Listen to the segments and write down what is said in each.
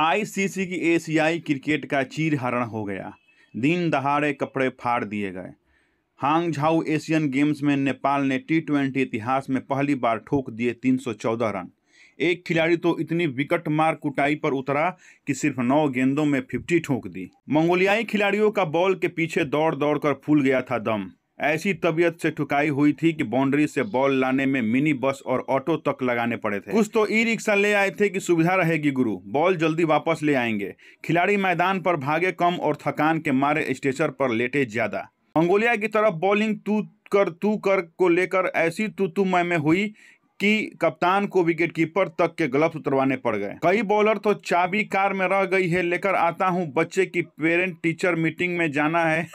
ICC की एशियाई cricket का चीरहरण हो गया। दिन दहाड़े कपड़े फाड़ दिए गए। हांगझाऊ एशियन गेम्स में नेपाल ने टी20 इतिहास में पहली बार ठोक दिए 314 रन। एक खिलाड़ी तो इतनी विकट मार कुटाई पर उतरा कि सिर्फ 9 गेंदों में 50 ठोक दी। मंगोलियाई खिलाड़ियों का बॉल के पीछे दौड़ दौड़ कर फूल गया था दम। ऐसी तबीयत से ठुकाई हुई थी कि बाउंड्री से बॉल लाने में मिनी बस और ऑटो तक लगाने पड़े थे। कुछ तो ई रिक्शा ले आए थे कि सुविधा रहेगी गुरु, बॉल जल्दी वापस ले आएंगे। खिलाड़ी मैदान पर भागे कम और थकान के मारे स्टेचर पर लेटे ज्यादा। मंगोलिया की तरफ बॉलिंग तू कर को लेकर ऐसी तू मैं हुई कि कप्तान को विकेटकीपर तक के ग्लव्स उतरवाने पड़ गए। कई बॉलर तो चाबी कार में रह गई है, लेकर आता हूं बच्चे की पेरेंट टीचर मीटिंग में जाना है।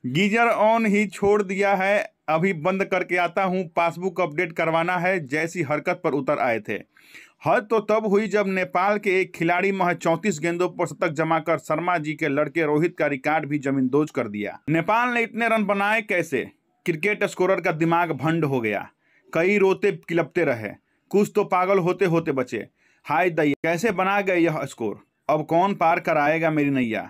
गीजर ऑन ही छोड़ दिया है, अभी बंद करके आता हूं, पासबुक अपडेट करवाना है, जैसी हरकत पर उतर आए थे। हद तो तब हुई जब नेपाल के एक खिलाड़ी महज 34 गेंदों पर शतक जमाकर शर्मा जी के लड़के रोहित का रिकॉर्ड भी जमींदोज कर दिया। नेपाल ने इतने रन बनाए कैसे? क्रिकेट स्कोरर का दिमाग भंड हो गया। कई रोते किलपते रहे, कुछ तो पागल होते होते बचे। हाय दैया, कैसे बना गए यह स्कोर? अब कौन पार कराएगा मेरी नैया?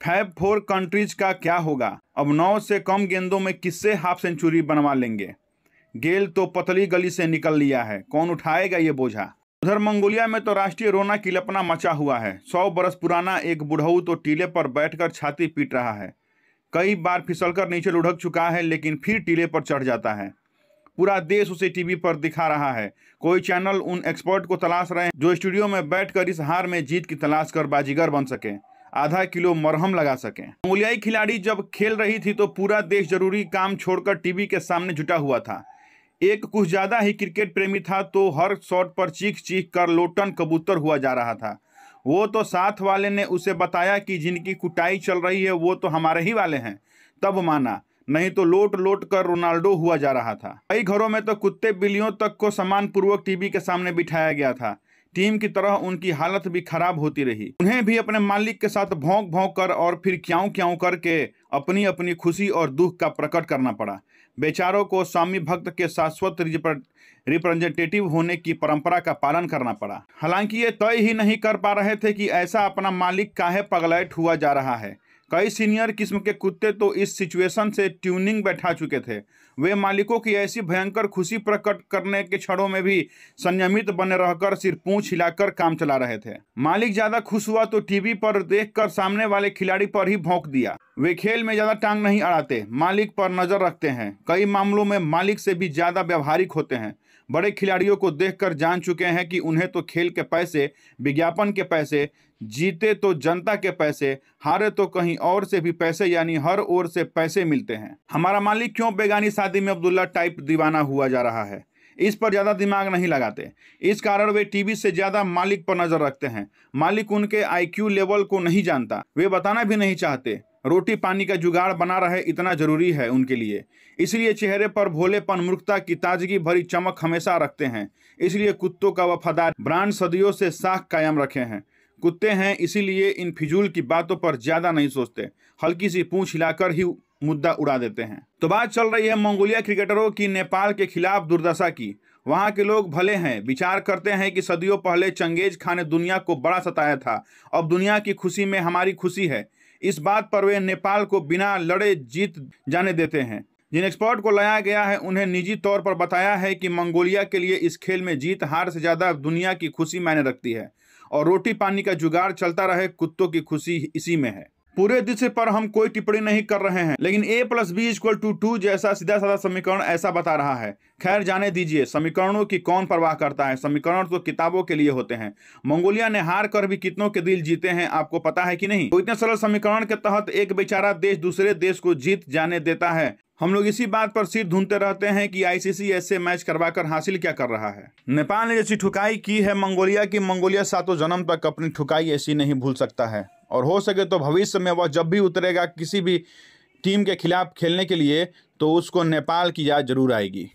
फैब 4 कंट्रीज का क्या होगा? अब 9 से कम गेंदों में किससे हाफ सेंचुरी बनवा लेंगे? गेल तो पतली गली से निकल लिया है, कौन उठाएगा ये बोझा? उधर मंगोलिया में तो राष्ट्रीय रोना किलपना मचा हुआ है। 100 बरस पुराना एक बुढ़ऊ तो टीले पर बैठकर छाती पीट रहा है। कई बार फिसलकर नीचे लुढ़क चुका है, लेकिन फिर टीले पर चढ़ जाता है। पूरा देश उसे टीवी पर दिखा रहा है। कोई चैनल उन एक्सपर्ट को तलाश रहे हैं जो स्टूडियो में बैठकर इस हार में जीत की तलाश कर बाजीगर बन सके, आधा किलो मरहम लगा सकें। मंगोलियाई खिलाड़ी जब खेल रही थी तो पूरा देश जरूरी काम छोड़कर टीवी के सामने जुटा हुआ था। एक कुछ ज्यादा ही क्रिकेट प्रेमी था तो हर शॉट पर चीख चीख कर लोटन कबूतर हुआ जा रहा था। वो तो साथ वाले ने उसे बताया कि जिनकी कुटाई चल रही है वो तो हमारे ही वाले हैं, तब माना, नहीं तो लोट लोट कर रोनाल्डो हुआ जा रहा था। कई घरों में तो कुत्ते बिल्लियों तक को सम्मानपूर्वक टीवी के सामने बिठाया गया था। टीम की तरह उनकी हालत भी खराब होती रही। उन्हें भी अपने मालिक के साथ भौंक भौंक कर और फिर क्याऊं क्याऊं करके अपनी अपनी खुशी और दुख का प्रकट करना पड़ा। बेचारों को स्वामी भक्त के शाश्वत रिप्रेजेंटेटिव होने की परंपरा का पालन करना पड़ा। हालांकि ये तय ही नहीं कर पा रहे थे कि ऐसा अपना मालिक काहे पगलैट हुआ जा रहा है। कई सीनियर किस्म के कुत्ते तो इस सिचुएशन से ट्यूनिंग बैठा चुके थे। वे मालिकों की ऐसी भयंकर खुशी प्रकट करने के क्षणों में भी संयमित बने रहकर सिर्फ पूंछ हिलाकर काम चला रहे थे। मालिक ज्यादा खुश हुआ तो टीवी पर देखकर सामने वाले खिलाड़ी पर ही भौंक दिया। वे खेल में ज्यादा टांग नहीं अड़ाते, मालिक पर नजर रखते हैं। कई मामलों में मालिक से भी ज्यादा व्यवहारिक होते हैं। बड़े खिलाड़ियों को देखकर जान चुके हैं कि उन्हें तो खेल के पैसे, विज्ञापन के पैसे, जीते तो जनता के पैसे, हारे तो कहीं और से भी पैसे, यानी हर ओर से पैसे मिलते हैं। हमारा मालिक क्यों बेगानी शादी में अब्दुल्ला टाइप दीवाना हुआ जा रहा है, इस पर ज्यादा दिमाग नहीं लगाते। इस कारण वे टीवी से ज्यादा मालिक पर नजर रखते हैं। मालिक उनके IQ लेवल को नहीं जानता, वे बताना भी नहीं चाहते। रोटी पानी का जुगाड़ बना रहे इतना जरूरी है उनके लिए, इसलिए चेहरे पर भोलेपन, मूर्खता की ताजगी भरी चमक हमेशा रखते हैं। इसलिए कुत्तों का वफादार ब्रांड सदियों से साख कायम रखे हैं। कुत्ते हैं इसीलिए इन फिजूल की बातों पर ज्यादा नहीं सोचते, हल्की सी पूंछ हिलाकर ही मुद्दा उड़ा देते हैं। तो बात चल रही है मंगोलिया क्रिकेटरों की नेपाल के खिलाफ दुर्दशा की। वहां के लोग भले हैं, विचार करते हैं कि सदियों पहले चंगेज खान ने दुनिया को बड़ा सताया था, अब दुनिया की खुशी में हमारी खुशी है। इस बात पर वे नेपाल को बिना लड़े जीत जाने देते हैं। जिन एक्सपर्ट को लाया गया है उन्हें निजी तौर पर बताया है कि मंगोलिया के लिए इस खेल में जीत हार से ज्यादा दुनिया की खुशी मायने रखती है और रोटी पानी का जुगाड़ चलता रहे, कुत्तों की खुशी इसी में है। पूरे दृश्य पर हम कोई टिप्पणी नहीं कर रहे हैं, लेकिन A+B=2 जैसा सीधा साधा समीकरण ऐसा बता रहा है। खैर जाने दीजिए, समीकरणों की कौन परवाह करता है, समीकरण तो किताबों के लिए होते हैं। मंगोलिया ने हार कर भी कितनों के दिल जीते हैं, आपको पता है कि नहीं? तो इतने सरल समीकरण के तहत एक बेचारा देश दूसरे देश को जीत जाने देता है। हम लोग इसी बात पर सिर ढूंढते रहते हैं कि ICC ऐसे मैच करवाकर हासिल क्या कर रहा है। नेपाल ने जैसी ठुकाई की है मंगोलिया की, मंगोलिया सातों जन्म तक अपनी ठुकाई ऐसी नहीं भूल सकता है। और हो सके तो भविष्य में वह जब भी उतरेगा किसी भी टीम के खिलाफ खेलने के लिए, तो उसको नेपाल की याद जरूर आएगी।